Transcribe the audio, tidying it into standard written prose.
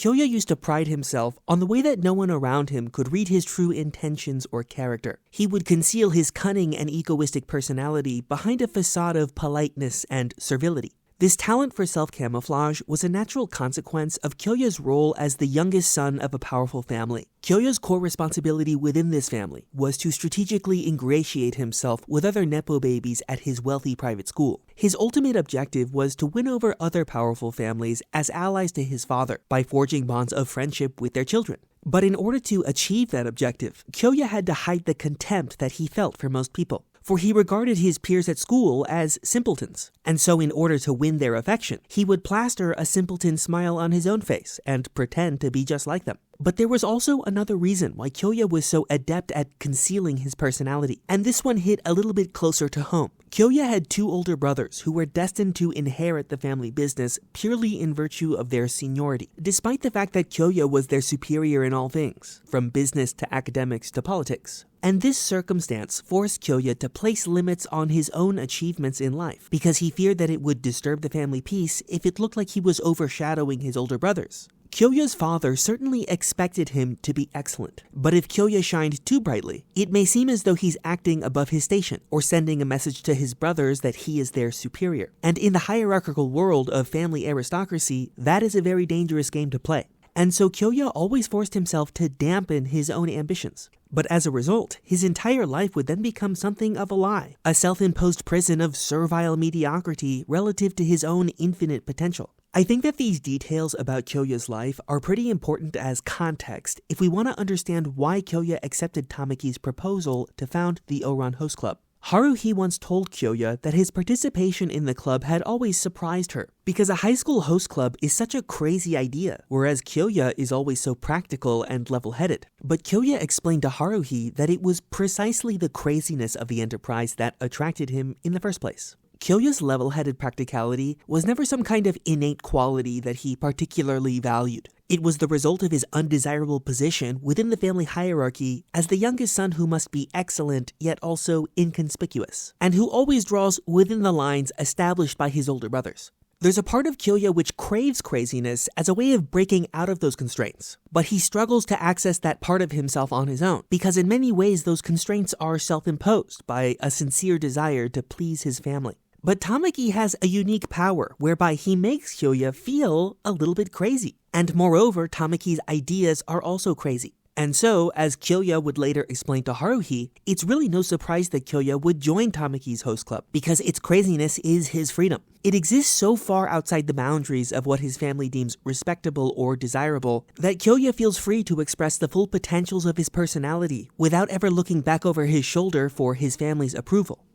Kyoya used to pride himself on the way that no one around him could read his true intentions or character. He would conceal his cunning and egoistic personality behind a facade of politeness and servility. This talent for self-camouflage was a natural consequence of Kyoya's role as the youngest son of a powerful family. Kyoya's core responsibility within this family was to strategically ingratiate himself with other nepo babies at his wealthy private school. His ultimate objective was to win over other powerful families as allies to his father by forging bonds of friendship with their children. But in order to achieve that objective, Kyoya had to hide the contempt that he felt for most people. For he regarded his peers at school as simpletons, and so in order to win their affection, he would plaster a simpleton smile on his own face and pretend to be just like them. But there was also another reason why Kyoya was so adept at concealing his personality, and this one hit a little bit closer to home. Kyoya had two older brothers who were destined to inherit the family business purely in virtue of their seniority, despite the fact that Kyoya was their superior in all things, from business to academics to politics. And this circumstance forced Kyoya to place limits on his own achievements in life, because he feared that it would disturb the family peace if it looked like he was overshadowing his older brothers. Kyoya's father certainly expected him to be excellent, but if Kyoya shined too brightly, it may seem as though he's acting above his station, or sending a message to his brothers that he is their superior. And in the hierarchical world of family aristocracy, that is a very dangerous game to play. And so Kyoya always forced himself to dampen his own ambitions. But as a result, his entire life would then become something of a lie, a self-imposed prison of servile mediocrity relative to his own infinite potential. I think that these details about Kyoya's life are pretty important as context if we want to understand why Kyoya accepted Tamaki's proposal to found the Ouran Host Club. Haruhi once told Kyoya that his participation in the club had always surprised her, because a high school host club is such a crazy idea, whereas Kyoya is always so practical and level-headed. But Kyoya explained to Haruhi that it was precisely the craziness of the enterprise that attracted him in the first place. Kyoya's level-headed practicality was never some kind of innate quality that he particularly valued. It was the result of his undesirable position within the family hierarchy as the youngest son who must be excellent yet also inconspicuous, and who always draws within the lines established by his older brothers. There's a part of Kyoya which craves craziness as a way of breaking out of those constraints, but he struggles to access that part of himself on his own, because in many ways those constraints are self-imposed by a sincere desire to please his family. But Tamaki has a unique power whereby he makes Kyoya feel a little bit crazy. And moreover, Tamaki's ideas are also crazy. And so, as Kyoya would later explain to Haruhi, it's really no surprise that Kyoya would join Tamaki's host club, because its craziness is his freedom. It exists so far outside the boundaries of what his family deems respectable or desirable that Kyoya feels free to express the full potentials of his personality without ever looking back over his shoulder for his family's approval.